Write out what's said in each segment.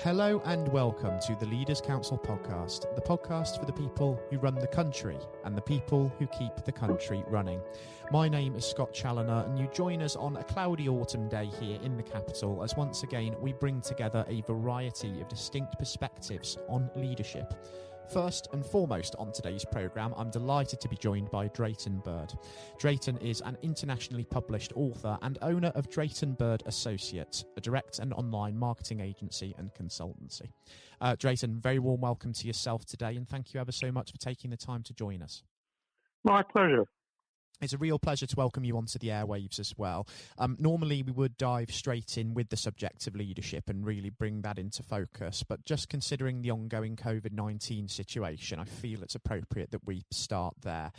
Hello and welcome to the Leaders Council podcast, the podcast for the people who run the country and the people who keep the country running. My name is Scott Challoner, and you join us on a cloudy autumn day here in the capital as once again we bring together a variety of distinct perspectives on leadership. First and foremost on today's programme, I'm delighted to be joined by Drayton Bird. Drayton is an internationally published author and owner of Drayton Bird Associates, a direct and online marketing agency and consultancy. Drayton, very warm welcome to yourself today, and thank you ever so much for taking the time to join us. My pleasure. It's a real pleasure to welcome you onto the airwaves as well. Normally, we would dive straight in with the subject of leadership and really bring that into focus. But just considering the ongoing COVID-19 situation, I feel it's appropriate that we start there.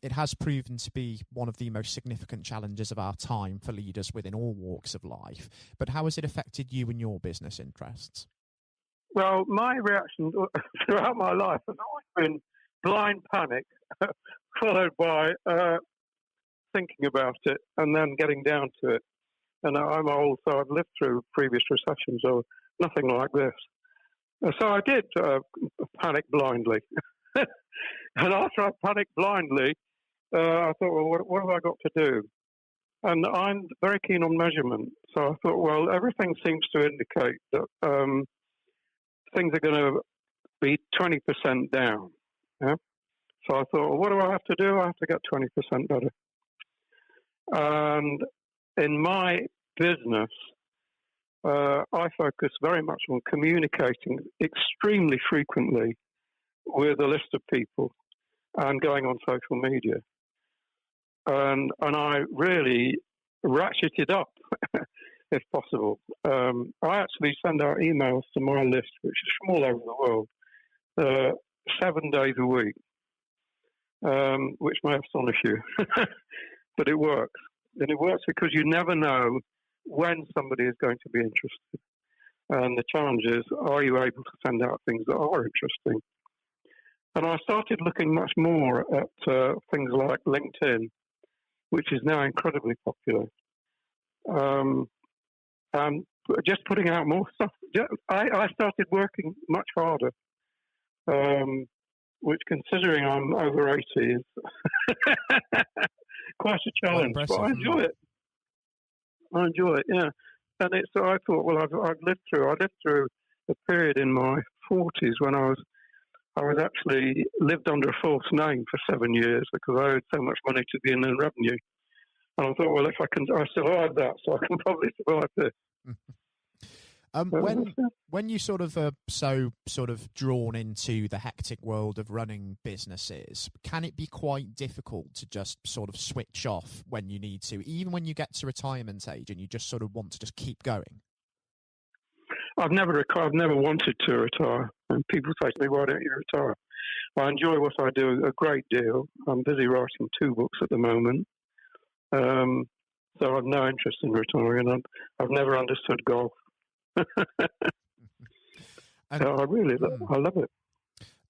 It has proven to be one of the most significant challenges of our time for leaders within all walks of life. But how has it affected you and your business interests? Well, my reaction throughout my life has always been blind panic, followed by thinking about it and then getting down to it. And I'm old, so I've lived through previous recessions or nothing like this. So I did panic blindly. And after I panicked blindly, I thought, well, what have I got to do? And I'm very keen on measurement. So I thought, well, everything seems to indicate that things are going to be 20% down. Yeah? So I thought, well, what do I have to do? I have to get 20% better. And in my business, I focus very much on communicating extremely frequently with a list of people and going on social media. And I really ratcheted up, if possible. I actually send out emails to my list, which is from all over the world, 7 days a week, which may astonish you, but it works. And it works because you never know when somebody is going to be interested. And the challenge is, are you able to send out things that are interesting? And I started looking much more at things like LinkedIn, which is now incredibly popular. And just putting out more stuff. I started working much harder. Which, considering I'm over 80, is quite a challenge. But I enjoy it. Yeah. And so I thought, well, I lived through a period in my 40s when I was actually lived under a false name for 7 years because I owed so much money to the Inland Revenue. And I thought, well, if I survived that, so I can probably survive this. When you sort of are so sort of drawn into the hectic world of running businesses, can it be quite difficult to just sort of switch off when you need to, even when you get to retirement age and you just sort of want to just keep going? I've never wanted to retire, and people say to me, "Why don't you retire?" I enjoy what I do a great deal. I'm busy writing 2 books at the moment, so I've no interest in retiring. And I've never understood golf. And, I love it.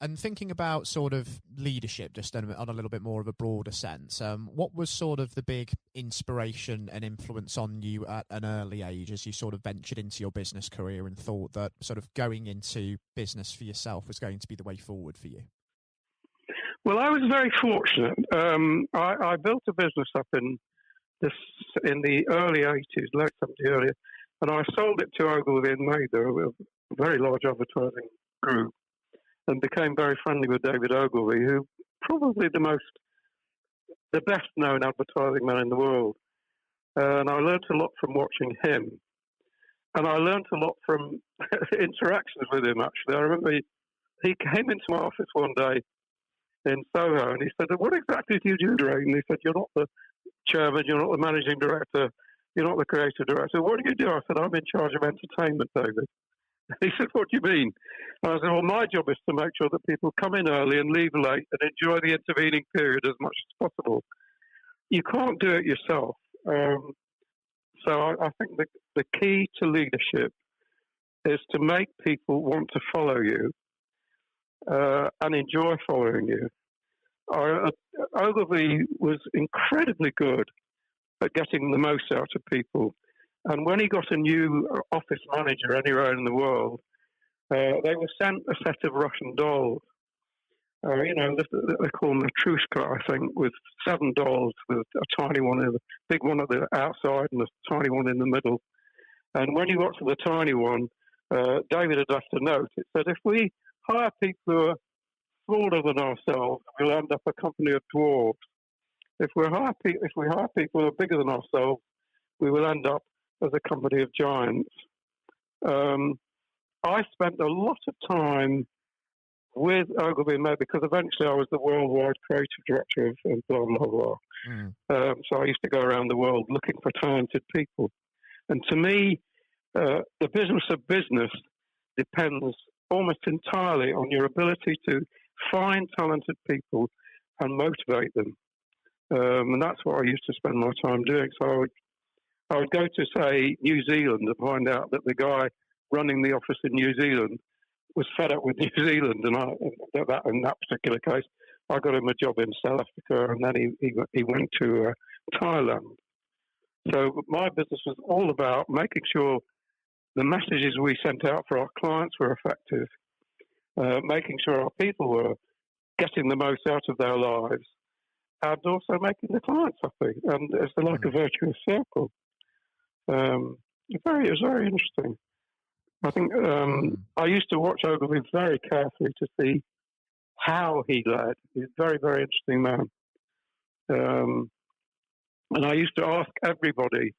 And thinking about sort of leadership, just on a little bit more of a broader sense, what was sort of the big inspiration and influence on you at an early age as you sort of ventured into your business career and thought that sort of going into business for yourself was going to be the way forward for you? Well, I was very fortunate. I built a business up in the early 80s, late 70s, earlier. And I sold it to Ogilvy and Mather, a very large advertising group, and became very friendly with David Ogilvy, who probably the best known advertising man in the world. And I learned a lot from watching him. And I learned a lot from interactions with him, actually. I remember he came into my office one day in Soho and he said, "What exactly do you do, Drayton?" He said, "You're not the chairman, you're not the managing director. You're not the creative director. What do you do?" I said, "I'm in charge of entertainment, David." He said, "What do you mean?" And I said, "Well, my job is to make sure that people come in early and leave late and enjoy the intervening period as much as possible. You can't do it yourself." So I think the key to leadership is to make people want to follow you and enjoy following you. Ogilvy was incredibly good at getting the most out of people And when he got a new office manager anywhere in the world, they were sent a set of Russian dolls. They call them a Trushka, I think, with 7 dolls, with a tiny one, big one at the outside and a tiny one in the middle. And when you got to the tiny one, David had left a note. It said, if we hire people who are smaller than ourselves, we'll end up a company of dwarves. If we hire people who are bigger than ourselves, we will end up as a company of giants. I spent a lot of time with Ogilvy and May because eventually I was the worldwide creative director of blah, blah, blah. So I used to go around the world looking for talented people. And to me, the business of business depends almost entirely on your ability to find talented people and motivate them. And that's what I used to spend my time doing. So I would go to, say, New Zealand and find out that the guy running the office in New Zealand was fed up with New Zealand, and in that particular case, I got him a job in South Africa, and then he went to Thailand. So my business was all about making sure the messages we sent out for our clients were effective, making sure our people were getting the most out of their lives, and also making the clients happy. And it's like a virtuous circle. It was very interesting. I think I used to watch Ogilvy very carefully to see how he led. He's a very, very interesting man. And I used to ask everybody,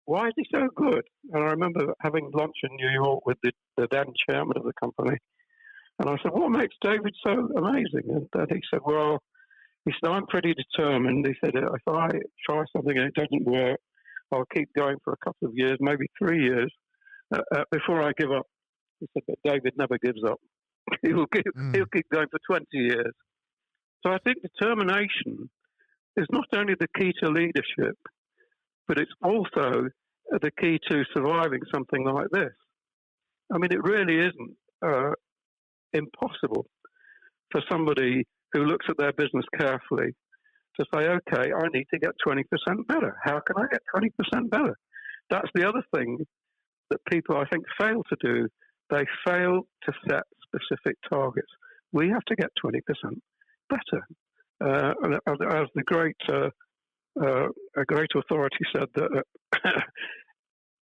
why is he so good? And I remember having lunch in New York with the then chairman of the company. And I said, what makes David so amazing? And he said, I'm pretty determined. He said, if I try something and it doesn't work, I'll keep going for a couple of years, maybe 3 years. Before I give up. He said that David never gives up. He'll keep going for 20 years. So I think determination is not only the key to leadership, but it's also the key to surviving something like this. I mean, it really isn't impossible for somebody who looks at their business carefully to say, okay, I need to get 20% better. How can I get 20% better? That's the other thing that people, I think, fail to do. They fail to set specific targets. We have to get 20% better. As the great authority said, that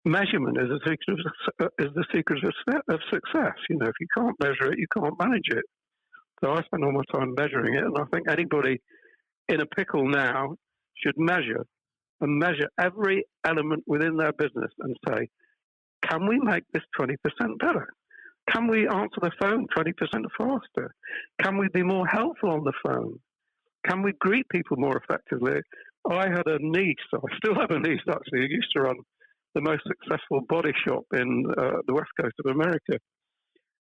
measurement is the secret of success. You know, if you can't measure it, you can't manage it. So I spend all my time measuring it, and I think anybody in a pickle now should measure every element within their business and say, can we make this 20% better? Can we answer the phone 20% faster? Can we be more helpful on the phone? Can we greet people more effectively? I had a niece, I still have a niece actually, who used to run the most successful body shop in the west coast of America.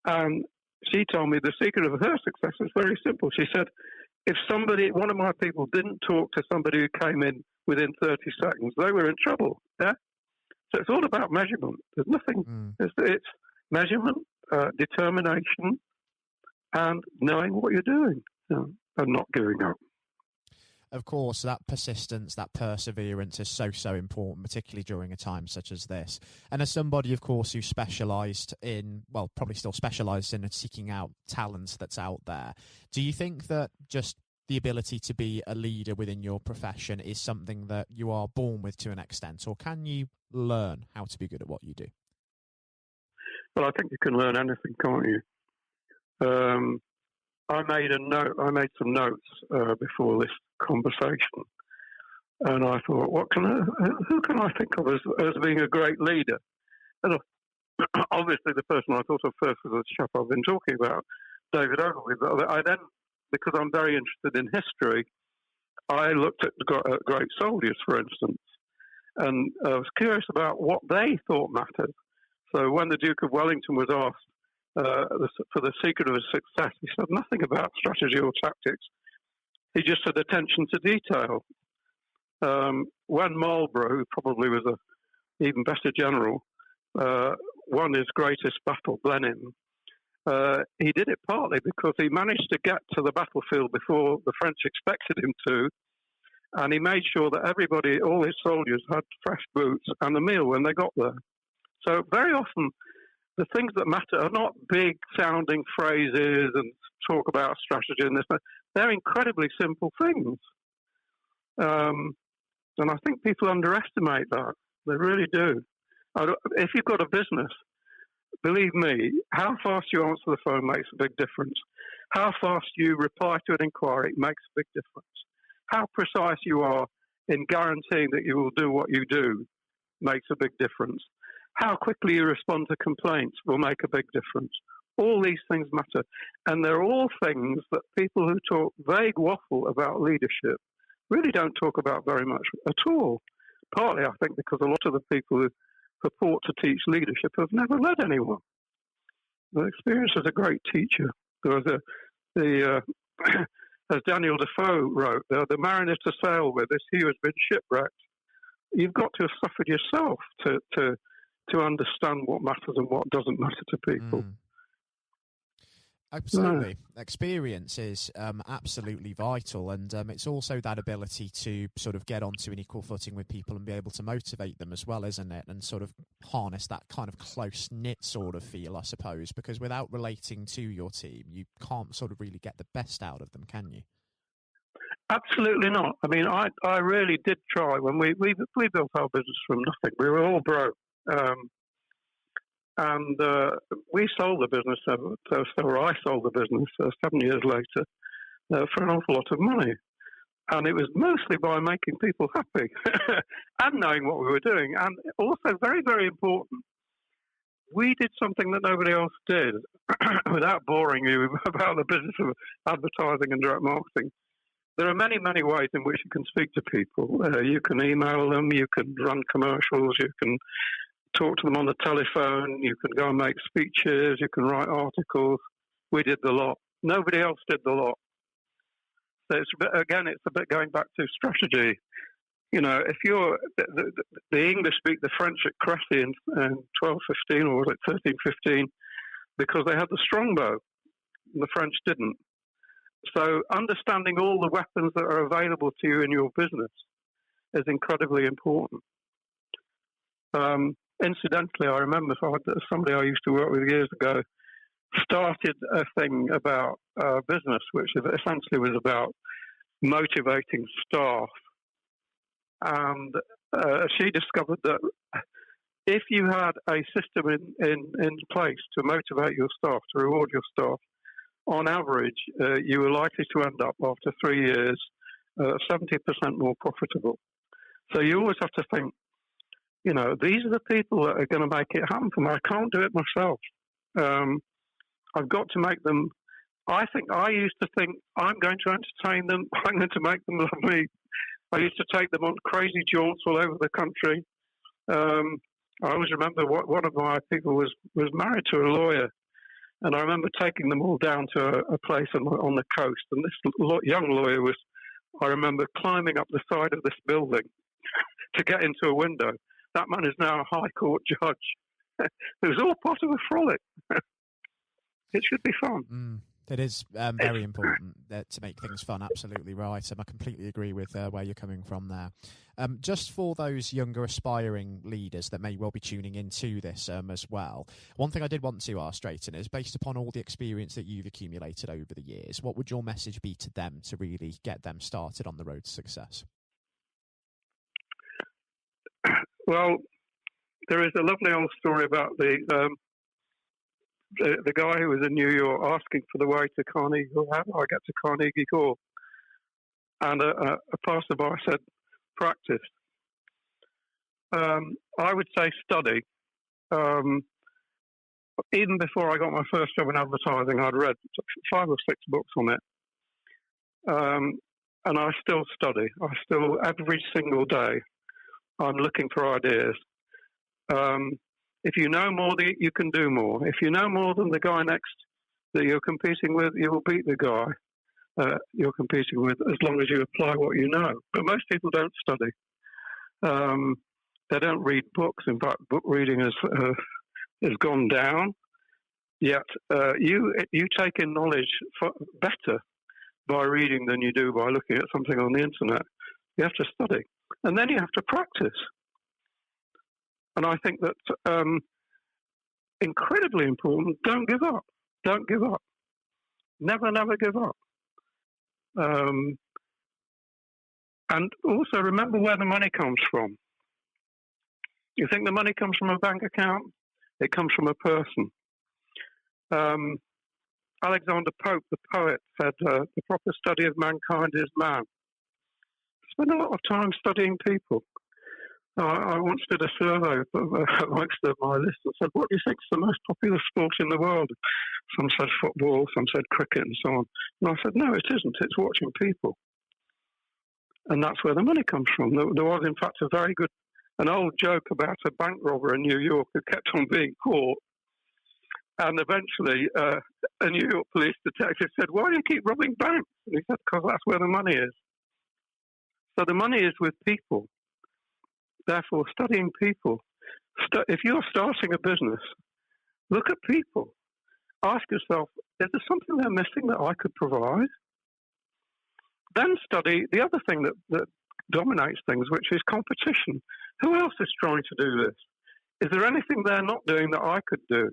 And she told me the secret of her success was very simple. She said, if one of my people didn't talk to somebody who came in within 30 seconds, they were in trouble. Yeah? So it's all about measurement. There's nothing. It's measurement, determination, and knowing what you're doing, and not giving up. Of course, that persistence, that perseverance is so important, particularly during a time such as this. And as somebody, of course, who specialised in, well, probably still specialised in seeking out talent that's out there, do you think that just the ability to be a leader within your profession is something that you are born with to an extent, or can you learn how to be good at what you do? Well, I think you can learn anything, can't you? I made some notes before this conversation, and I thought, who can I think of as being a great leader? And obviously, the person I thought of first was the chap I've been talking about, David Ogilvy. But I then, because I'm very interested in history, I looked at great soldiers, for instance, and I was curious about what they thought mattered. So when the Duke of Wellington was asked for the secret of his success, he said nothing about strategy or tactics. He just said attention to detail. When Marlborough, who probably was an even better general, won his greatest battle, Blenheim, he did it partly because he managed to get to the battlefield before the French expected him to, And he made sure that everybody, all his soldiers, had fresh boots and a meal when they got there. So very often, the things that matter are not big-sounding phrases and talk about strategy and this. They're incredibly simple things. And I think people underestimate that. They really do. If you've got a business, believe me, how fast you answer the phone makes a big difference. How fast you reply to an inquiry makes a big difference. How precise you are in guaranteeing that you will do what you do makes a big difference. How quickly you respond to complaints will make a big difference. All these things matter. And they're all things that people who talk vague waffle about leadership really don't talk about very much at all. Partly, I think, because a lot of the people who purport to teach leadership have never led anyone. The experience is a great teacher. There was as Daniel Defoe wrote, the mariner to sail with is he who has been shipwrecked. You've got to have suffered yourself to understand what matters and what doesn't matter to people. Absolutely. Experience is absolutely vital, and it's also that ability to sort of get onto an equal footing with people and be able to motivate them as well, isn't it? And sort of harness that kind of close-knit sort of feel, I suppose, because without relating to your team, you can't sort of really get the best out of them, can you? Absolutely not. I mean, I really did try when we built our business from nothing. We were all broke. And we sold the business, or I sold the business 7 years later for an awful lot of money. And it was mostly by making people happy and knowing what we were doing. And also, very, very important, we did something that nobody else did. Without boring you about the business of advertising and direct marketing, there are many, many ways in which you can speak to people. You can email them, you can run commercials, you can talk to them on the telephone, you can go and make speeches, you can write articles. We did the lot. Nobody else did the lot. So it's a bit going back to strategy. You know, if you're the English speak the French at Crécy in 1215, or was it 1315, because they had the strongbow, and the French didn't. So understanding all the weapons that are available to you in your business is incredibly important. Incidentally, I remember somebody I used to work with years ago started a thing about business, which essentially was about motivating staff. And she discovered that if you had a system in place to motivate your staff, to reward your staff, on average, you were likely to end up after 3 years 70% more profitable. So you always have to think, you know, these are the people that are going to make it happen for me. I can't do it myself. I've got to make them. I used to think, I'm going to entertain them. I'm going to make them love me. I used to take them on crazy jaunts all over the country. I always remember one of my people was married to a lawyer, and I remember taking them all down to a place on the coast. And this young lawyer I remember climbing up the side of this building to get into a window. That man is now a high court judge. It was all part of a frolic. It should be fun. It is very important to make things fun, absolutely right. I completely agree with where you're coming from there. Just for those younger aspiring leaders that may well be tuning into this as well, one thing I did want to ask, Drayton, is based upon all the experience that you've accumulated over the years, what would your message be to them to really get them started on the road to success? Well, there is a lovely old story about the guy who was in New York asking for the way to Carnegie Hall. How do I get to Carnegie Hall? And a passerby said, practice. I would say study. Even before I got my first job in advertising, I'd read 5 or 6 books on it. And I still study. Every single day, I'm looking for ideas. If you know more, you can do more. If you know more than the guy next that you're competing with, you will beat the guy you're competing with, as long as you apply what you know. But most people don't study. They don't read books. In fact, book reading has gone down. Yet you take in knowledge better by reading than you do by looking at something on the internet. You have to study. And then you have to practice. And I think that's incredibly important. Don't give up. Don't give up. Never, never give up. And also remember where the money comes from. You think the money comes from a bank account? It comes from a person. Alexander Pope, the poet, said, the proper study of mankind is man. Spend a lot of time studying people. I once did a survey amongst my list and said, what do you think is the most popular sport in the world? Some said football, some said cricket and so on. And I said, no, it isn't. It's watching people. And that's where the money comes from. There was, in fact, an old joke about a bank robber in New York who kept on being caught. And eventually, a New York police detective said, why do you keep robbing banks? And he said, because that's where the money is. So the money is with people. Therefore, studying people. If you're starting a business, look at people. Ask yourself, is there something they're missing that I could provide? Then study the other thing that dominates things, which is competition. Who else is trying to do this? Is there anything they're not doing that I could do?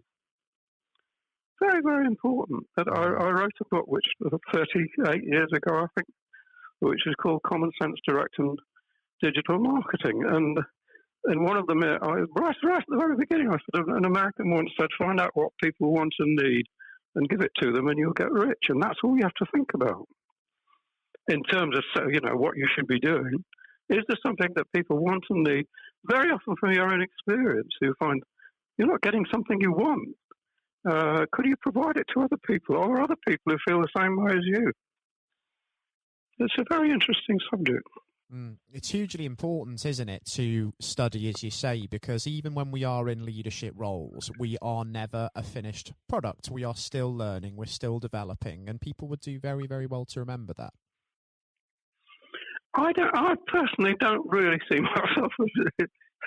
Very, very important. I wrote a book, which was 38 years ago, I think, which is called Common Sense Direct and Digital Marketing. And in one of them, right at the very beginning, I said, an American once said, find out what people want and need and give it to them and you'll get rich. And that's all you have to think about. In terms of, what you should be doing, is there something that people want and need? Very often from your own experience, you find you're not getting something you want. Could you provide it to other people or other people who feel the same way as you? It's a very interesting subject. It's hugely important, isn't it, to study, as you say, because even when we are in leadership roles, we are never a finished product. We are still learning, we're still developing, and people would do very, very well to remember that. I personally don't really see myself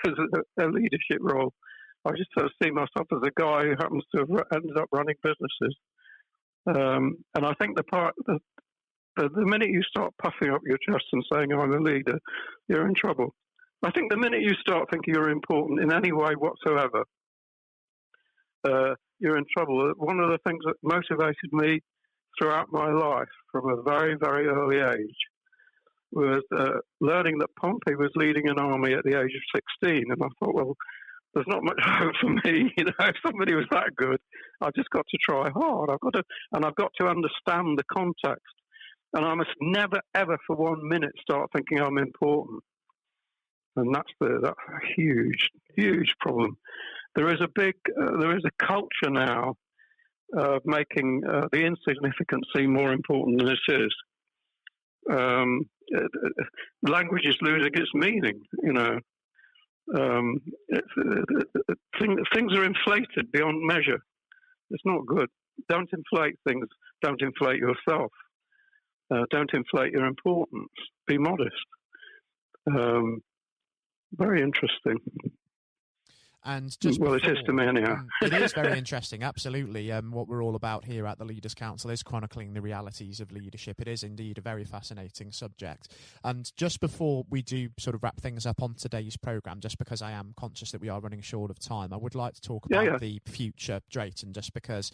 as a leadership role. I just sort of see myself as a guy who happens to have ended up running businesses. And I think the minute you start puffing up your chest and saying, I'm a leader, you're in trouble. I think the minute you start thinking you're important in any way whatsoever, you're in trouble. One of the things that motivated me throughout my life from a very, very early age was learning that Pompey was leading an army at the age of 16. And I thought, well, there's not much hope for me. If somebody was that good, I've just got to try hard. I've got to understand the context. And I must never, ever for 1 minute start thinking I'm important. And that's a huge, huge problem. There is a culture now of making the insignificant seem more important than it is. Language is losing its meaning, things are inflated beyond measure. It's not good. Don't inflate things. Don't inflate yourself. Don't inflate your importance. Be modest. Very interesting. And it is to me anyhow. It is very interesting, absolutely. What we're all about here at the Leaders Council is chronicling the realities of leadership. It is indeed a very fascinating subject. And just before we do sort of wrap things up on today's programme, just because I am conscious that we are running short of time, I would like to talk about the future, Drayton, just because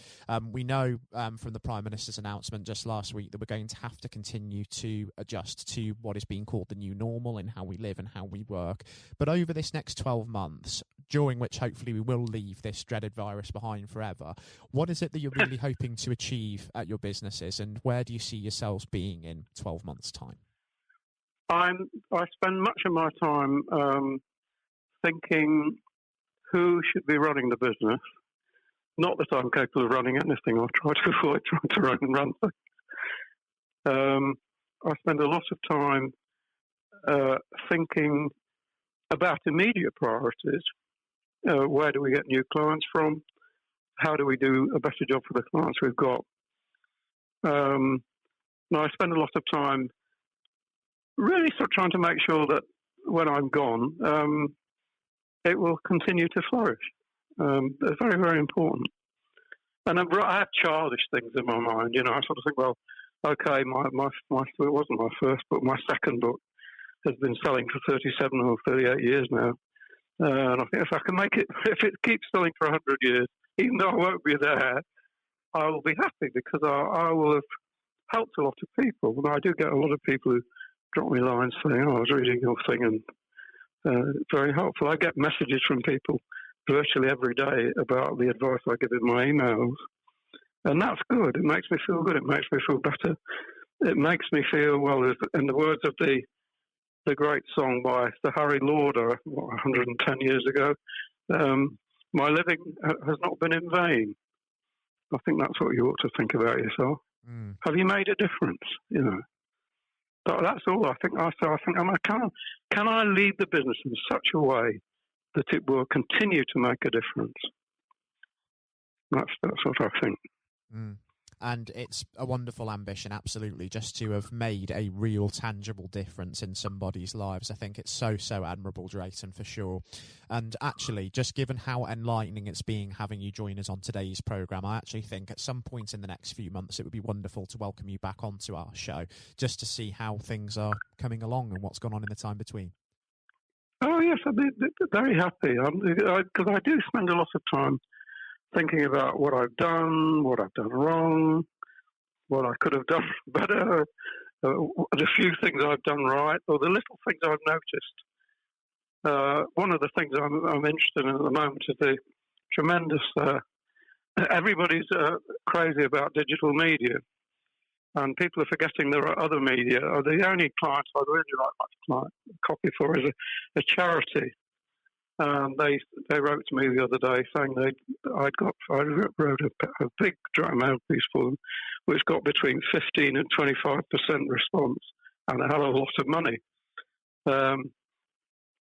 we know from the Prime Minister's announcement just last week that we're going to have to continue to adjust to what is being called the new normal in how we live and how we work. But over this next 12 months, during which hopefully we will leave this dreaded virus behind forever, what is it that you're really hoping to achieve at your businesses, and where do you see yourselves being in 12 months' time? I spend much of my time thinking who should be running the business. Not that I'm capable of running anything. I try to avoid trying to run things. I spend a lot of time thinking about immediate priorities. Where do we get new clients from? How do we do a better job for the clients we've got? Now, I spend a lot of time really sort of trying to make sure that when I'm gone, it will continue to flourish. It's very, very important. And I have childish things in my mind. I sort of think, well, okay, my it wasn't my first book, my second book has been selling for 37 or 38 years now. And I think if I can make it, if it keeps selling for 100 years, even though I won't be there, I will be happy because I will have helped a lot of people. And I do get a lot of people who drop me lines saying, "Oh, I was reading your thing," and it's very helpful. I get messages from people virtually every day about the advice I give in my emails. And that's good. It makes me feel good. It makes me feel better. It makes me feel, well, in the words of the great song by Sir Harry Lauder, 110 years ago, my living has not been in vain. I think that's what you ought to think about yourself. Have you made a difference? You know, that's all I think. Can I lead the business in such a way that it will continue to make a difference? That's what I think. And it's a wonderful ambition, absolutely, just to have made a real tangible difference in somebody's lives. I think it's so admirable, Drayton, for sure. And actually, just given how enlightening it's been having you join us on today's programme, I actually think at some point in the next few months it would be wonderful to welcome you back onto our show, just to see how things are coming along and what's gone on in the time between. Oh, yes, I'd be very happy, because I do spend a lot of time thinking about what I've done wrong, what I could have done better, the few things I've done right, or the little things I've noticed. One of the things I'm interested in at the moment is the tremendous... everybody's crazy about digital media, and people are forgetting there are other media. The only clients I'd really like to copy for is a charity. They wrote to me the other day saying I wrote a big drama piece for them, which got between 15 and 25% response and a hell of a lot of money.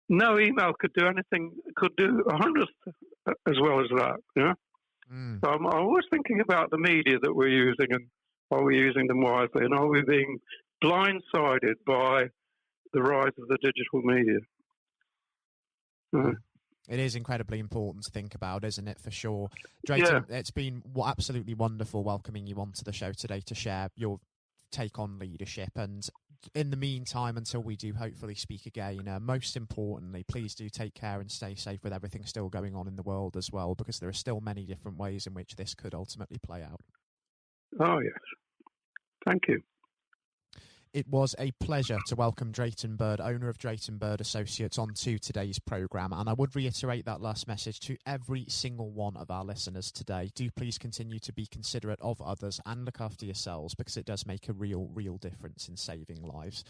No email could do anything, could do 100th as well as that. You know? So I'm always thinking about the media that we're using, and are we using them wisely, and are we being blindsided by the rise of the digital media? It is incredibly important to think about, isn't it, for sure. Drayton, It's been absolutely wonderful welcoming you onto the show today to share your take on leadership. And in the meantime, until we do hopefully speak again, most importantly, please do take care and stay safe with everything still going on in the world as well, because there are still many different ways in which this could ultimately play out. Oh, yes. Thank you. It was a pleasure to welcome Drayton Bird, owner of Drayton Bird Associates, onto today's programme. And I would reiterate that last message to every single one of our listeners today. Do please continue to be considerate of others and look after yourselves, because it does make a real difference in saving lives.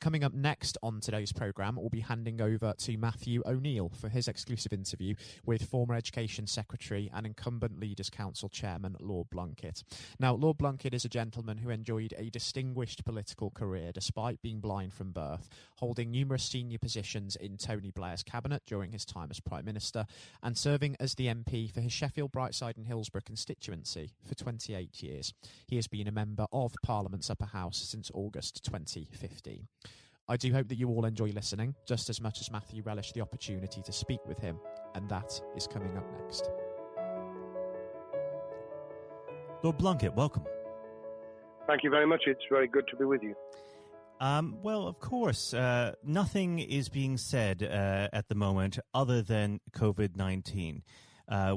Coming up next on today's programme, we'll be handing over to Matthew O'Neill for his exclusive interview with former Education Secretary and incumbent Leaders' Council Chairman Lord Blunkett. Now, Lord Blunkett is a gentleman who enjoyed a distinguished political career despite being blind from birth, holding numerous senior positions in Tony Blair's cabinet during his time as Prime Minister, and serving as the MP for his Sheffield, Brightside and Hillsborough constituency for 28 years. He has been a member of Parliament's Upper House since August 2015. I do hope that you all enjoy listening, just as much as Matthew relished the opportunity to speak with him, and that is coming up next. Lord Blunkett, welcome. Thank you very much. It's very good to be with you. Well, of course, nothing is being said at the moment other than COVID-19,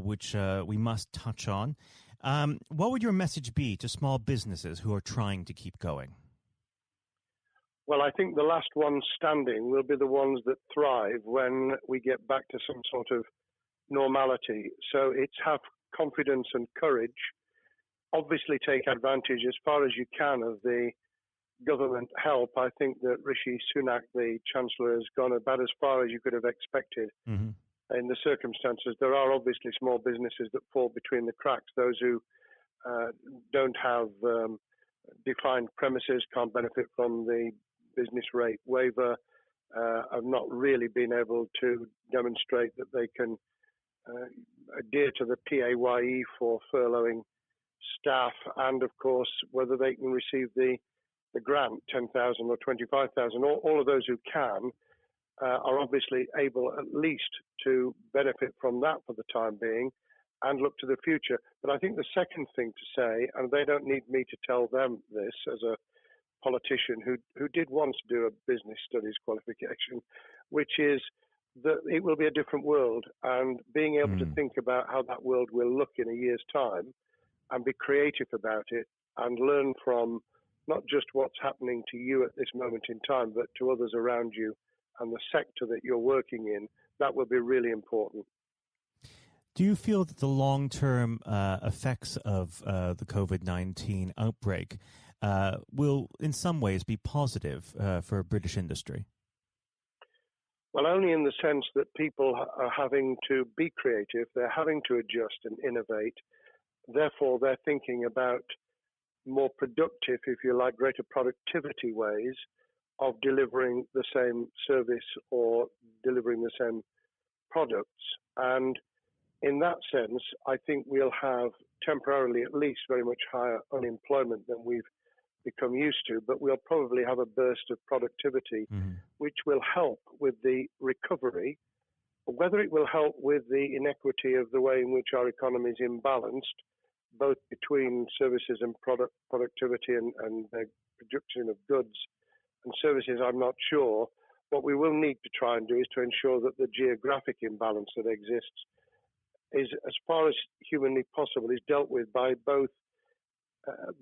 which we must touch on. What would your message be to small businesses who are trying to keep going? Well, I think the last ones standing will be the ones that thrive when we get back to some sort of normality. So it's have confidence and courage. Obviously take advantage as far as you can of the government help. I think that Rishi Sunak, the Chancellor, has gone about as far as you could have expected in the circumstances. There are obviously small businesses that fall between the cracks. Those who don't have defined premises can't benefit from the business rate waiver, have not really been able to demonstrate that they can adhere to the PAYE for furloughing staff, and of course whether they can receive the grant, 10,000 or 25,000. All of those who can are obviously able at least to benefit from that for the time being and look to the future. But I think the second thing to say, and they don't need me to tell them this as a politician who did once do a business studies qualification, which is that it will be a different world, and being able to think about how that world will look in a year's time and be creative about it and learn from not just what's happening to you at this moment in time, but to others around you and the sector that you're working in, that will be really important. Do you feel that the long-term effects of the COVID-19 outbreak will in some ways be positive for British industry? Well, only in the sense that people are having to be creative, they're having to adjust and innovate. Therefore, they're thinking about more productive, if you like, greater productivity ways of delivering the same service or delivering the same products. And in that sense, I think we'll have temporarily at least very much higher unemployment than we've become used to, but we'll probably have a burst of productivity, which will help with the recovery. Whether it will help with the inequity of the way in which our economy is imbalanced, both between services and productivity and the production of goods and services, I'm not sure. What we will need to try and do is to ensure that the geographic imbalance that exists is, as far as humanly possible, is dealt with by both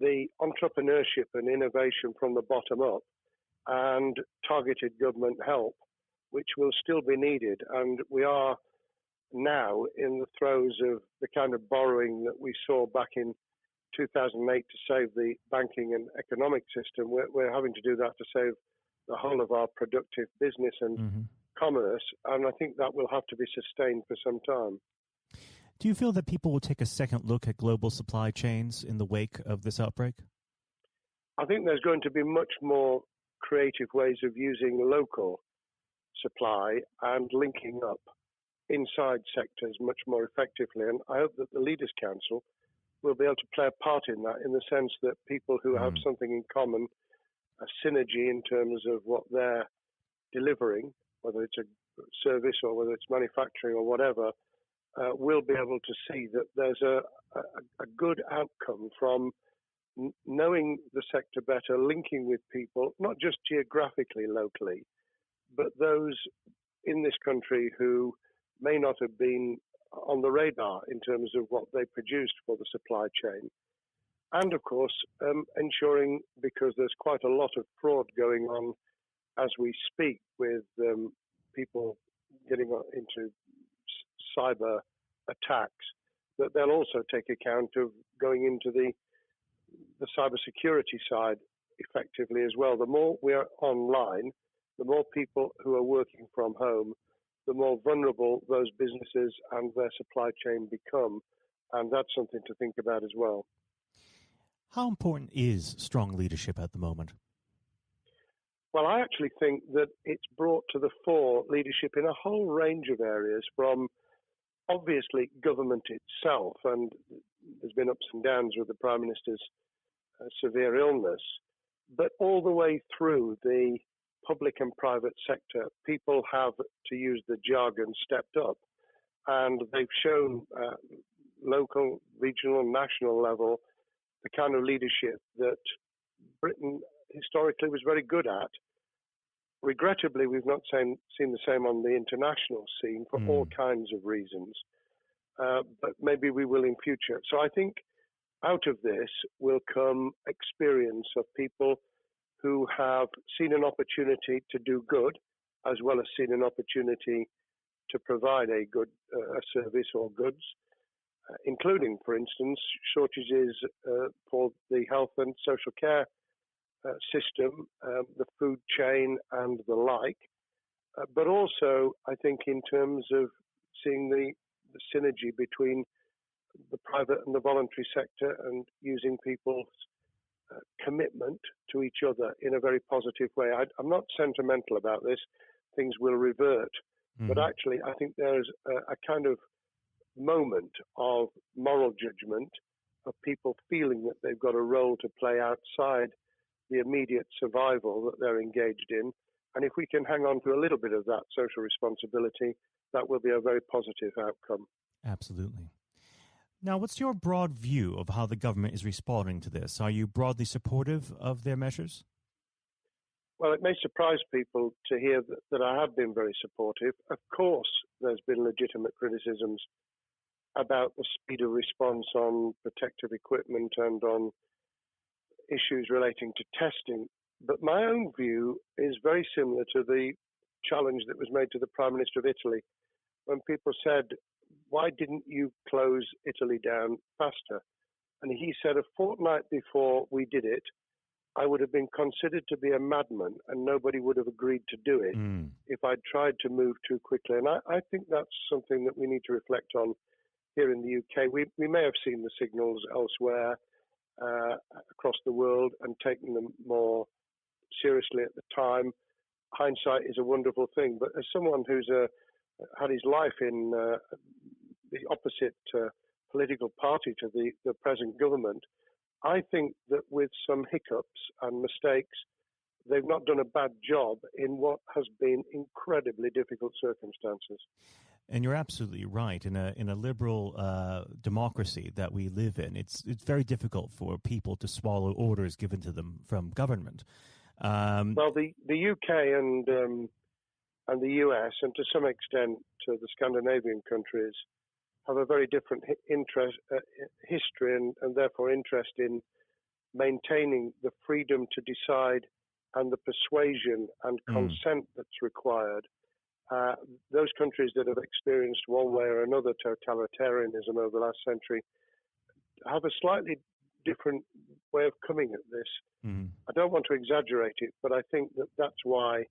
the entrepreneurship and innovation from the bottom up and targeted government help, which will still be needed. And we are now in the throes of the kind of borrowing that we saw back in 2008 to save the banking and economic system. We're having to do that to save the whole of our productive business and commerce, and I think that will have to be sustained for some time. Do you feel that people will take a second look at global supply chains in the wake of this outbreak? I think there's going to be much more creative ways of using local supply and linking up inside sectors much more effectively. And I hope that the Leaders' Council will be able to play a part in that, in the sense that people who have something in common, a synergy in terms of what they're delivering, whether it's a service or whether it's manufacturing or whatever, will be able to see that there's a good outcome from knowing the sector better, linking with people, not just geographically, locally, but those in this country who may not have been on the radar in terms of what they produced for the supply chain. And of course, ensuring, because there's quite a lot of fraud going on as we speak with people getting into cyber attacks, that they'll also take account of going into the cyber security side effectively as well. The more we are online, the more people who are working from home, the more vulnerable those businesses and their supply chain become. And that's something to think about as well. How important is strong leadership at the moment? Well, I actually think that it's brought to the fore leadership in a whole range of areas, from obviously government itself, and there's been ups and downs with the Prime Minister's severe illness, but all the way through the public and private sector, people have, to use the jargon, stepped up, and they've shown local, regional, national level the kind of leadership that Britain historically was very good at. Regrettably, we've not seen the same on the international scene for all kinds of reasons, but maybe we will in future. So I think out of this will come experience of people who have seen an opportunity to do good, as well as seen an opportunity to provide a good service or goods, including, for instance, shortages for the health and social care system, the food chain and the like, but also I think in terms of seeing the synergy between the private and the voluntary sector and using people's commitment to each other in a very positive way. I'm not sentimental about this. Things will revert, but actually I think there's a kind of moment of moral judgment of people feeling that they've got a role to play outside the immediate survival that they're engaged in. And if we can hang on to a little bit of that social responsibility, that will be a very positive outcome. Absolutely. Now, what's your broad view of how the government is responding to this? Are you broadly supportive of their measures? Well, it may surprise people to hear that I have been very supportive. Of course, there's been legitimate criticisms about the speed of response on protective equipment and on issues relating to testing. But my own view is very similar to the challenge that was made to the Prime Minister of Italy when people said, why didn't you close Italy down faster? And he said, a fortnight before we did it, I would have been considered to be a madman and nobody would have agreed to do it if I'd tried to move too quickly. And I think that's something that we need to reflect on here in the UK. We may have seen the signals elsewhere across the world and taken them more seriously at the time. Hindsight is a wonderful thing, but as someone who's had his life in the opposite political party to the present government, I think that with some hiccups and mistakes, they've not done a bad job in what has been incredibly difficult circumstances. And you're absolutely right. In a liberal democracy that we live in, it's very difficult for people to swallow orders given to them from government. Well, the UK and the US, and to some extent the Scandinavian countries, have a very different history and therefore interest in maintaining the freedom to decide and the persuasion and consent that's required. Those countries that have experienced one way or another totalitarianism over the last century have a slightly different way of coming at this. I don't want to exaggerate it, but I think that that's why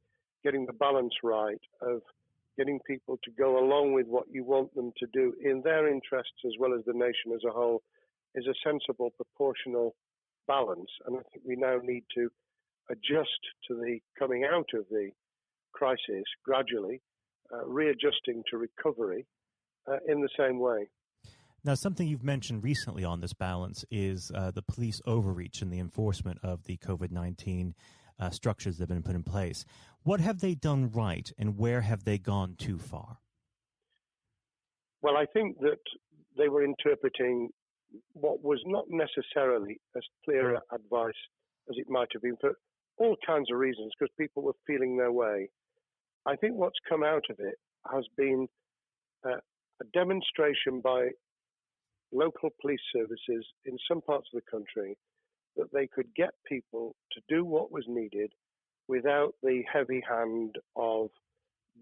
getting the balance right of getting people to go along with what you want them to do in their interests as well as the nation as a whole is a sensible, proportional balance. And I think we now need to adjust to the coming out of the crisis gradually, readjusting to recovery in the same way. Now, something you've mentioned recently on this balance is the police overreach in the enforcement of the COVID-19 structures that have been put in place. What have they done right, and where have they gone too far? Well, I think that they were interpreting what was not necessarily as clear advice as it might have been for all kinds of reasons, because people were feeling their way. I think what's come out of it has been a demonstration by local police services in some parts of the country that they could get people to do what was needed without the heavy hand of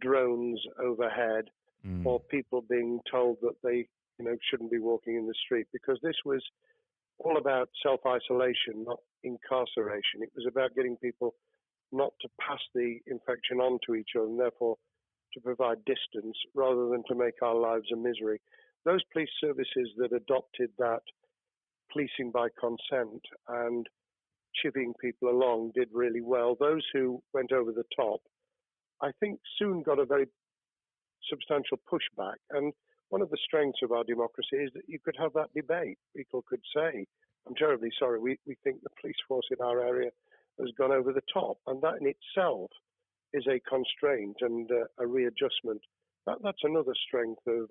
drones overhead or people being told that they shouldn't be walking in the street, because this was all about self-isolation, not incarceration. It was about getting people not to pass the infection on to each other and therefore to provide distance rather than to make our lives a misery. Those police services that adopted that policing by consent and chivying people along did really well. Those who went over the top, I think, soon got a very substantial pushback. And one of the strengths of our democracy is that you could have that debate. People could say, I'm terribly sorry, we think the police force in our area has gone over the top. And that in itself is a constraint and a readjustment. That's another strength of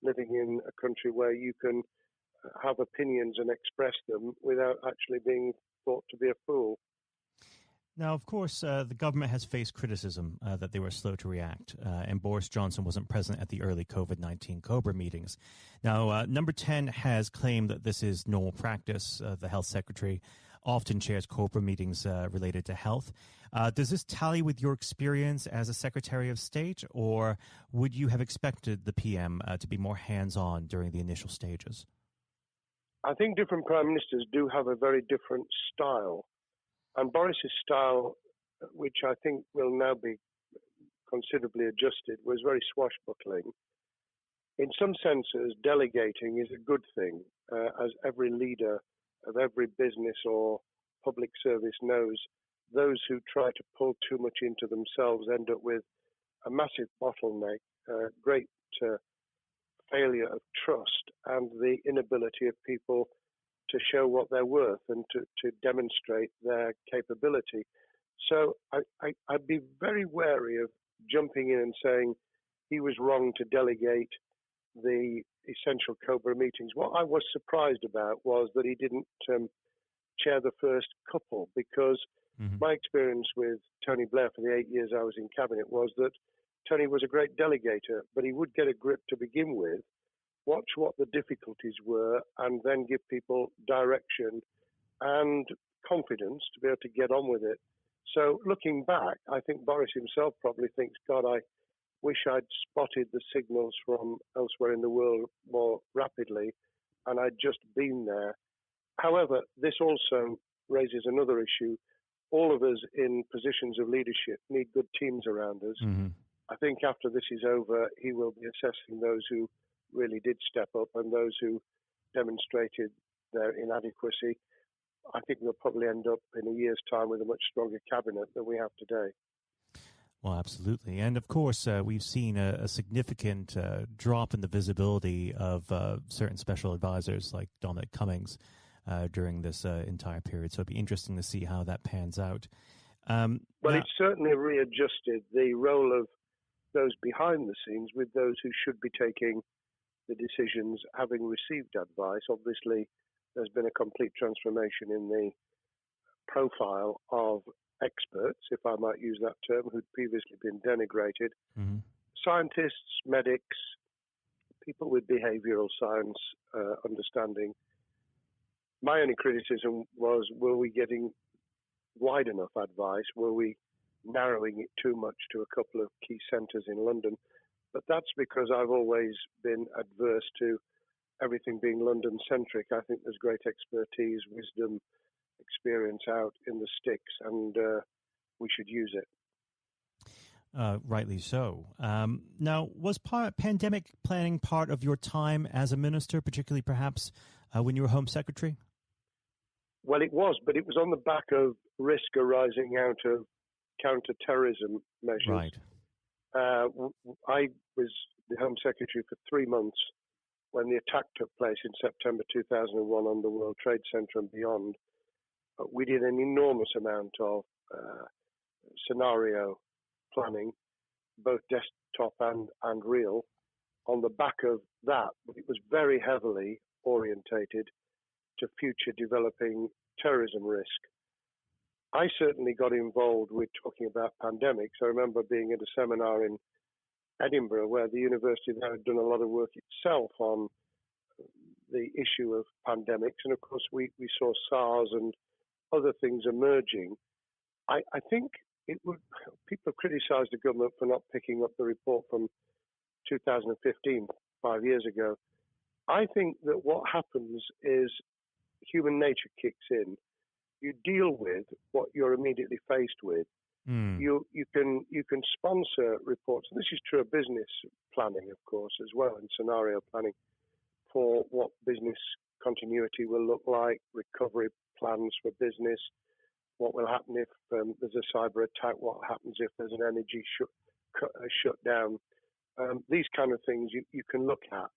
living in a country where you can have opinions and express them without actually being thought to be a fool. Now, of course, the government has faced criticism that they were slow to react, and Boris Johnson wasn't present at the early COVID-19 COBRA meetings. Now, Number 10 has claimed that this is normal practice. The health secretary often chairs COBRA meetings related to health. Does this tally with your experience as a Secretary of State, or would you have expected the PM to be more hands-on during the initial stages? I think different prime ministers do have a very different style. And Boris's style, which I think will now be considerably adjusted, was very swashbuckling. In some senses, delegating is a good thing, as every leader of every business or public service knows. Those who try to pull too much into themselves end up with a massive bottleneck, great failure of trust, and the inability of people to show what they're worth and to demonstrate their capability. So I'd be very wary of jumping in and saying he was wrong to delegate the essential COBRA meetings. What I was surprised about was that he didn't chair the first couple, because my experience with Tony Blair for the 8 years I was in cabinet was that Tony was a great delegator, but he would get a grip to begin with, watch what the difficulties were, and then give people direction and confidence to be able to get on with it. So looking back, I think Boris himself probably thinks, God, I wish I'd spotted the signals from elsewhere in the world more rapidly, and I'd just been there. However, this also raises another issue. All of us in positions of leadership need good teams around us. I think after this is over, he will be assessing those who really did step up and those who demonstrated their inadequacy. I think we'll probably end up in a year's time with a much stronger cabinet than we have today. Well, absolutely. And of course, we've seen a significant drop in the visibility of certain special advisors like Dominic Cummings during this entire period. So it'd be interesting to see how that pans out. Well, it's certainly readjusted the role of those behind the scenes with those who should be taking the decisions, having received advice. Obviously, there's been a complete transformation in the profile of experts, if I might use that term, who'd previously been denigrated. Scientists, medics, people with behavioral science understanding. My only criticism was, were we getting wide enough advice? Were we narrowing it too much to a couple of key centres in London? But that's because I've always been adverse to everything being London-centric. I think there's great expertise, wisdom, experience out in the sticks, and we should use it. Rightly so. Now, was pandemic planning part of your time as a minister, particularly perhaps when you were Home Secretary? Well, it was, but it was on the back of risk arising out of counter-terrorism measures. Right. I was the Home Secretary for 3 months when the attack took place in September 2001 on the World Trade Center and beyond. We did an enormous amount of scenario planning, both desktop and real. On the back of that, it was very heavily orientated to future developing terrorism risk. I certainly got involved with talking about pandemics. I remember being at a seminar in Edinburgh where the university there had done a lot of work itself on the issue of pandemics. And of course, we saw SARS and other things emerging. I think people have criticised the government for not picking up the report from 2015, 5 years ago. I think that what happens is human nature kicks in. You deal with what you're immediately faced with. You can sponsor reports, and this is true of business planning, of course, as well, and scenario planning for what business continuity will look like, recovery plans for business, what will happen if there's a cyber attack, what happens if there's an energy shutdown. These kind of things you can look at,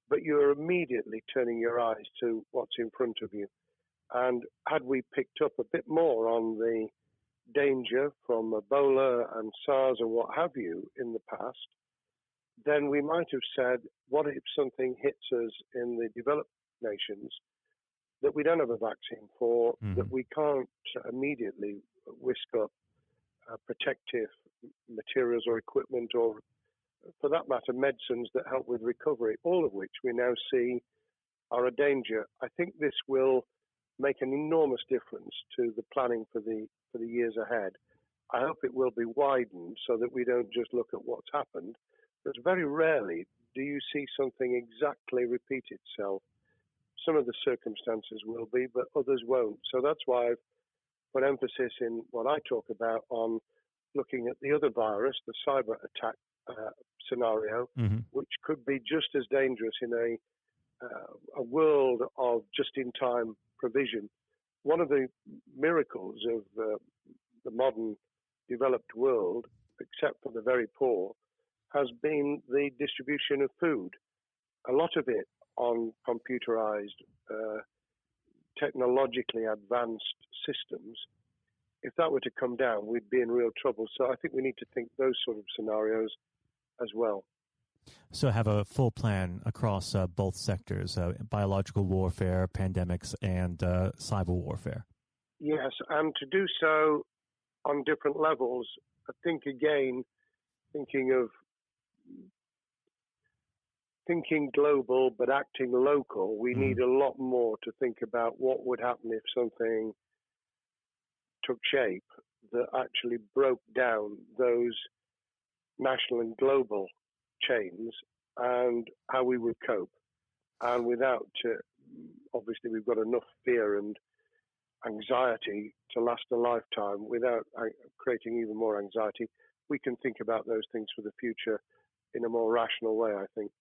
but you're immediately turning your eyes to what's in front of you. And had we picked up a bit more on the danger from Ebola and SARS and what have you in the past, then we might have said, what if something hits us in the developed nations that we don't have a vaccine for, that we can't immediately whisk up protective materials or equipment, or for that matter, medicines that help with recovery, all of which we now see are a danger. I think this will make an enormous difference to the planning for the years ahead. I hope it will be widened so that we don't just look at what's happened, because very rarely do you see something exactly repeat itself. Some of the circumstances will be, but others won't. So that's why I've put emphasis in what I talk about on looking at the other virus, the cyber attack scenario, which could be just as dangerous in a world of just-in-time provision. One of the miracles of the modern developed world, except for the very poor, has been the distribution of food. A lot of it on computerized, technologically advanced systems. If that were to come down, we'd be in real trouble. So I think we need to think those sort of scenarios as well. So have a full plan across both sectors, biological warfare, pandemics, and cyber warfare. Yes, and to do so on different levels. I think again, thinking global but acting local, we need a lot more to think about what would happen if something took shape that actually broke down those national and global chains and how we would cope. And without, obviously, we've got enough fear and anxiety to last a lifetime. Without creating even more anxiety, we can think about those things for the future in a more rational way, I think.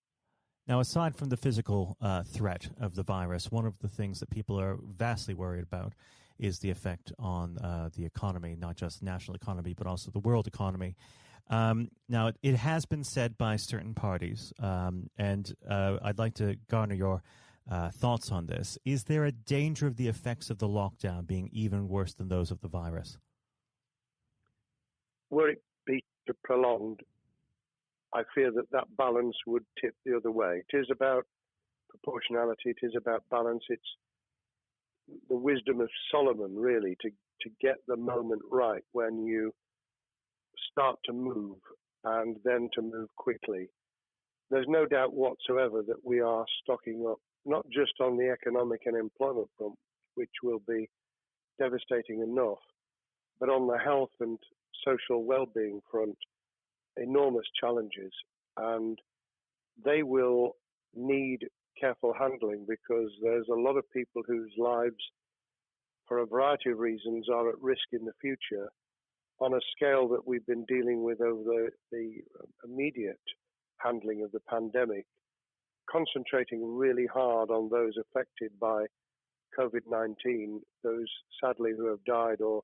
Now, aside from the physical threat of the virus, one of the things that people are vastly worried about is the effect on the economy, not just the national economy, but also the world economy. Now, it has been said by certain parties, and I'd like to garner your thoughts on this. Is there a danger of the effects of the lockdown being even worse than those of the virus? Were it be prolonged, I fear that balance would tip the other way. It is about proportionality. It is about balance. It's the wisdom of Solomon, really, to get the moment right when you start to move and then to move quickly. There's no doubt whatsoever that we are stocking up, not just on the economic and employment front, which will be devastating enough, but on the health and social well-being front, enormous challenges. And they will need careful handling because there's a lot of people whose lives, for a variety of reasons, are at risk in the future on a scale that we've been dealing with over the immediate handling of the pandemic, concentrating really hard on those affected by COVID-19, those sadly who have died or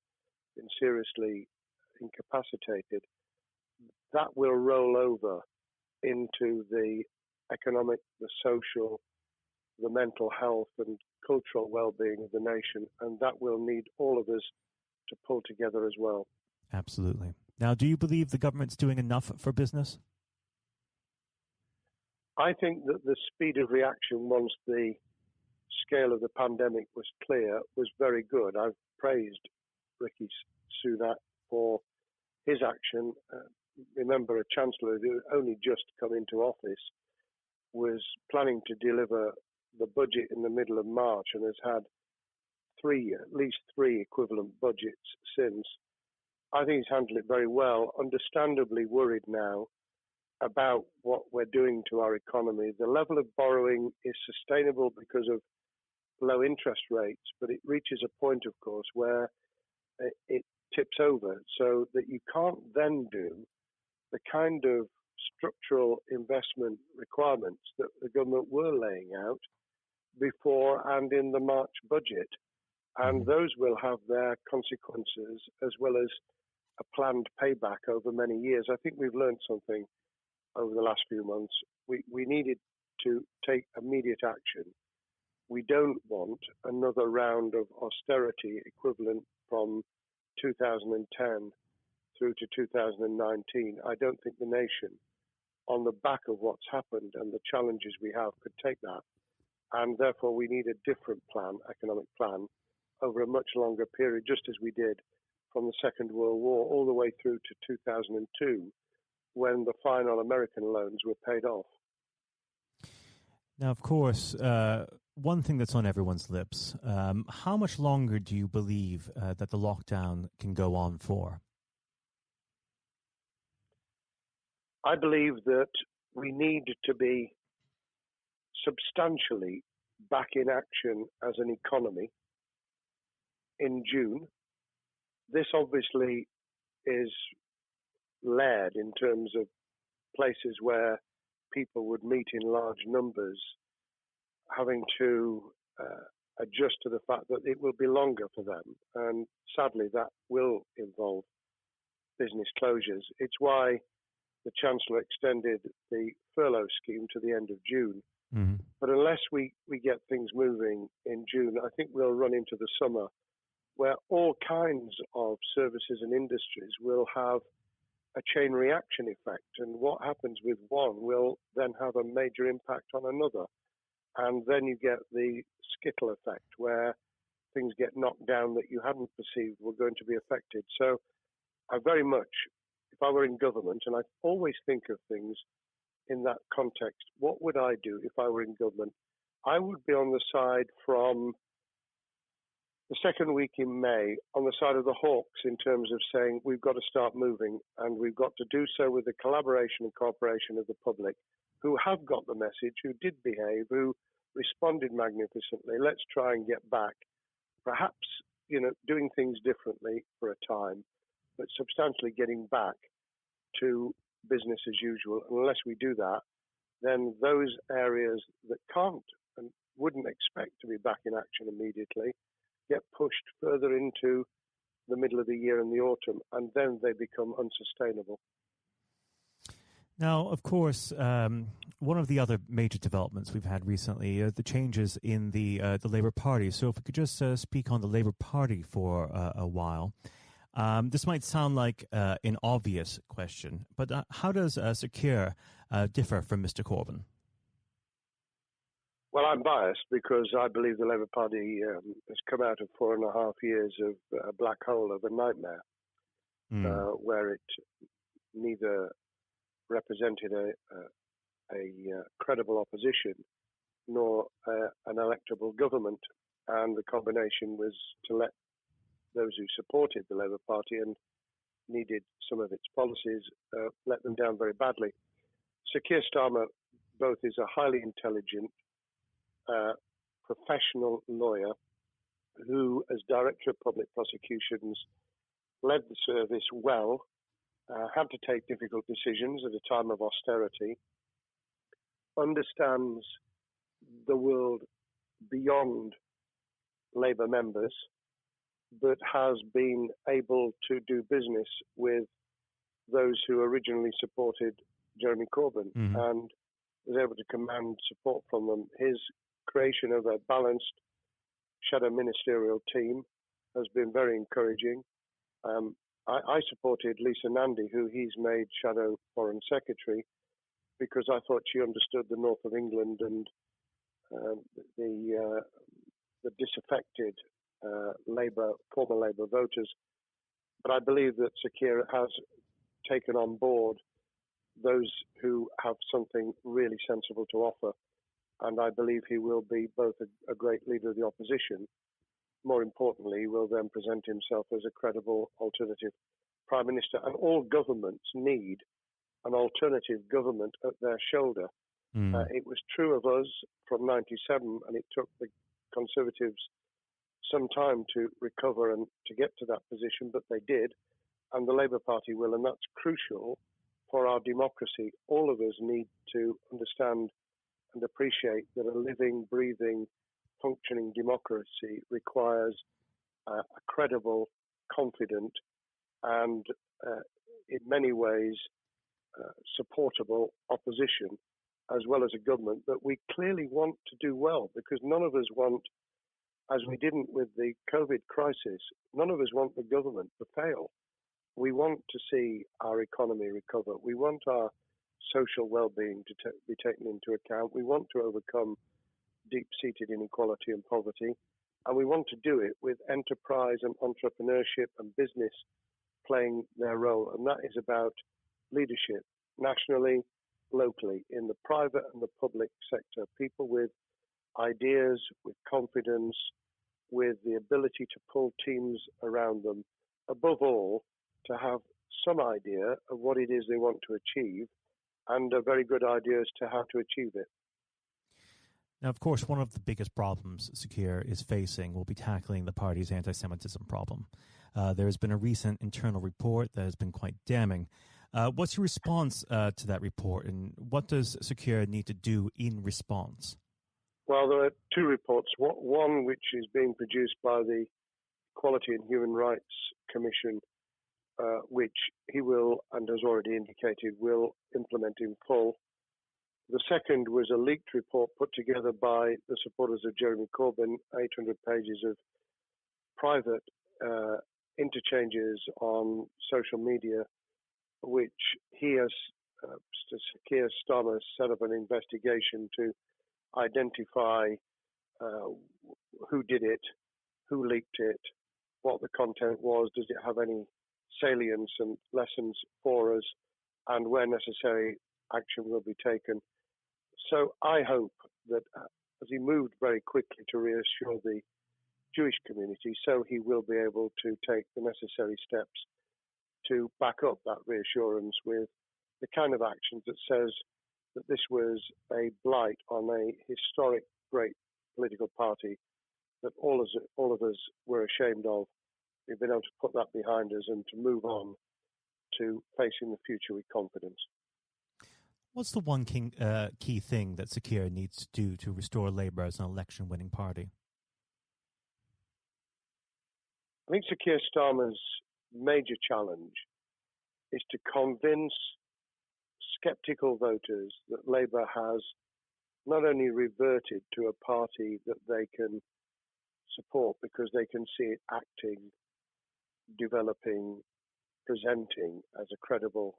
been seriously incapacitated. That will roll over into the economic, the social, the mental health and cultural well-being of the nation, and that will need all of us to pull together as well. Absolutely. Now, do you believe the government's doing enough for business? I think that the speed of reaction once the scale of the pandemic was clear was very good. I've praised Rishi Sunak for his action. Remember, a chancellor who only just come into office was planning to deliver the budget in the middle of March and has had at least three equivalent budgets since. I think he's handled it very well. Understandably worried now about what we're doing to our economy. The level of borrowing is sustainable because of low interest rates, but it reaches a point, of course, where it tips over so that you can't then do the kind of structural investment requirements that the government were laying out before and in the March budget. And those will have their consequences as well as a planned payback over many years. I think we've learned something over the last few months. We needed to take immediate action. We don't want another round of austerity equivalent from 2010 through to 2019. I don't think the nation, on the back of what's happened and the challenges we have, could take that. And therefore, we need a different plan, economic plan, over a much longer period, just as we did from the Second World War all the way through to 2002, when the final American loans were paid off. Now, of course, one thing that's on everyone's lips, how much longer do you believe that the lockdown can go on for? I believe that we need to be substantially back in action as an economy in June. This obviously is led in terms of places where people would meet in large numbers, having to adjust to the fact that it will be longer for them. And sadly, that will involve business closures. It's why the Chancellor extended the furlough scheme to the end of June. Mm-hmm. But unless we get things moving in June, I think we'll run into the summer where all kinds of services and industries will have a chain reaction effect. And what happens with one will then have a major impact on another. And then you get the skittle effect where things get knocked down that you hadn't perceived were going to be affected. So I very much, if I were in government, and I always think of things in that context, what would I do if I were in government? I would be on the side from the second week in May, on the side of the hawks in terms of saying we've got to start moving, and we've got to do so with the collaboration and cooperation of the public, who have got the message, who did behave, who responded magnificently. Let's try and get back, perhaps, doing things differently for a time, but substantially getting back to business as usual. And unless we do that, then those areas that can't and wouldn't expect to be back in action immediately get pushed further into the middle of the year and the autumn, and then they become unsustainable. Now, of course, one of the other major developments we've had recently are the changes in the Labour Party. So if we could just speak on the Labour Party for a while. This might sound like an obvious question, but how does Sir Keir differ from Mr. Corbyn? Well, I'm biased because I believe the Labour Party has come out of 4.5 years of a black hole of a nightmare, where it neither represented a credible opposition nor an electable government, and the combination was to let those who supported the Labour Party and needed some of its policies let them down very badly. Sir Keir Starmer both is a highly intelligent, professional lawyer who, as Director of Public Prosecutions, led the service well, had to take difficult decisions at a time of austerity, understands the world beyond Labour members, but has been able to do business with those who originally supported Jeremy Corbyn and was able to command support from them. His creation of a balanced shadow ministerial team has been very encouraging. I supported Lisa Nandy, who he's made Shadow Foreign Secretary, because I thought she understood the north of England and the disaffected former Labour voters. But I believe that Sir Keir has taken on board those who have something really sensible to offer, and I believe he will be both a great leader of the opposition. More importantly, he will then present himself as a credible alternative Prime Minister, and all governments need an alternative government at their shoulder. It was true of us from 97, and it took the Conservatives some time to recover and to get to that position, but they did, and the Labour Party will, and that's crucial for our democracy. All of us need to understand and appreciate that a living, breathing, functioning democracy requires a credible, confident, and in many ways supportable opposition, as well as a government that we clearly want to do well, because none of us want, as we didn't with the COVID crisis, none of us want the government to fail. We want to see our economy recover. We want our social well-being to be taken into account. We want to overcome deep-seated inequality and poverty, and we want to do it with enterprise and entrepreneurship and business playing their role. And that is about leadership nationally, locally, in the private and the public sector, people with ideas, with confidence, with the ability to pull teams around them, above all, to have some idea of what it is they want to achieve and a very good idea as to how to achieve it. Now, of course, one of the biggest problems Sir Keir is facing will be tackling the party's anti-Semitism problem. There has been a recent internal report that has been quite damning. What's your response to that report, and what does Sir Keir need to do in response? Well, there are two reports. One which is being produced by the Equality and Human Rights Commission, which he will, and has already indicated, will implement in full. The second was a leaked report put together by the supporters of Jeremy Corbyn, 800 pages of private interchanges on social media, which he has, Keir Starmer, set up an investigation to identify who did it, who leaked it, what the content was, does it have any salience and lessons for us, and where necessary, action will be taken. So I hope that as he moved very quickly to reassure the Jewish community, so he will be able to take the necessary steps to back up that reassurance with the kind of actions that says that this was a blight on a historic, great political party that all of us were ashamed of. We've been able to put that behind us and to move on to facing the future with confidence. What's the one key thing that Sakir needs to do to restore Labour as an election-winning party? I think Sir Keir Starmer's major challenge is to convince sceptical voters that Labour has not only reverted to a party that they can support because they can see it acting, developing, presenting as a credible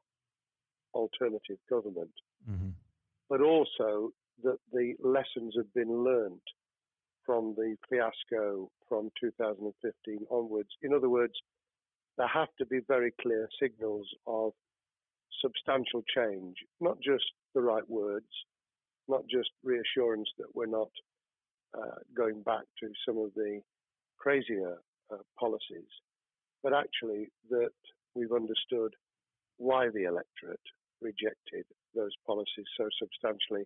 alternative government, but also that the lessons have been learned from the fiasco from 2015 onwards. In other words, there have to be very clear signals of substantial change, not just the right words, not just reassurance that we're not going back to some of the crazier policies, but actually that we've understood why the electorate rejected those policies so substantially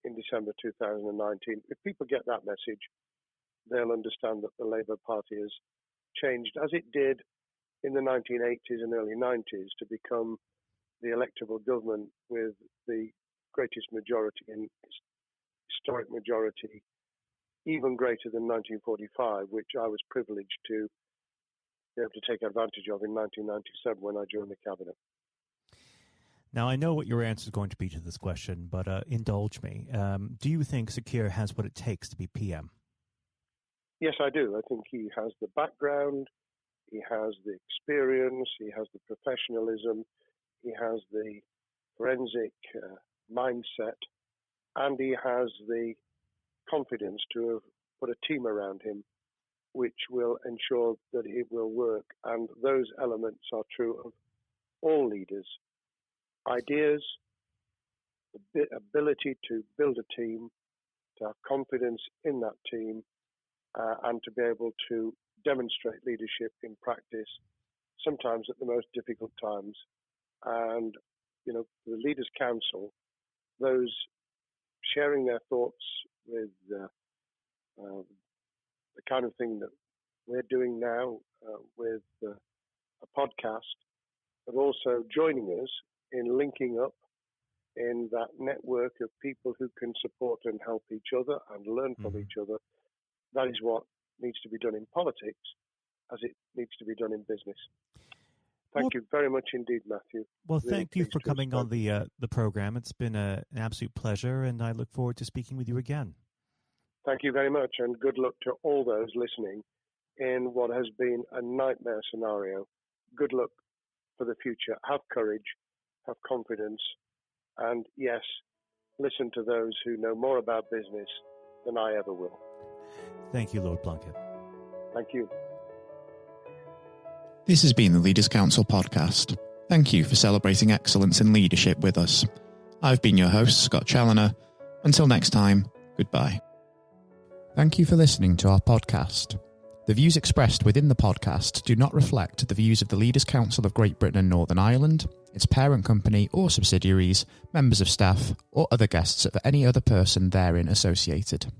in December 2019. If people get that message, they'll understand that the Labour Party has changed, as it did in the 1980s and early 90s, to become the electable government with the greatest majority in historic majority, even greater than 1945, which I was privileged to be able to take advantage of in 1997 when I joined the cabinet. Now, I know what your answer is going to be to this question, but indulge me. Do you think Sakir has what it takes to be PM? Yes, I do. I think he has the background, he has the experience, he has the professionalism, he has the forensic mindset, and he has the confidence to have put a team around him which will ensure that it will work. And those elements are true of all leaders. Ideas, the ability to build a team, to have confidence in that team, and to be able to demonstrate leadership in practice, sometimes at the most difficult times. And, you know, the Leaders' Council, those sharing their thoughts with the kind of thing that we're doing now with a podcast, but also joining us in linking up in that network of people who can support and help each other and learn from each other. That is what needs to be done in politics as it needs to be done in business. Thank you very much indeed, Matthew. Well, thank you for coming on the program. It's been an absolute pleasure, and I look forward to speaking with you again. Thank you very much, and good luck to all those listening in what has been a nightmare scenario. Good luck for the future. Have courage, have confidence, and yes, listen to those who know more about business than I ever will. Thank you, Lord Blunkett. Thank you. This has been the Leaders' Council podcast. Thank you for celebrating excellence in leadership with us. I've been your host, Scott Challoner. Until next time, goodbye. Thank you for listening to our podcast. The views expressed within the podcast do not reflect the views of the Leaders' Council of Great Britain and Northern Ireland, its parent company or subsidiaries, members of staff, or other guests of any other person therein associated.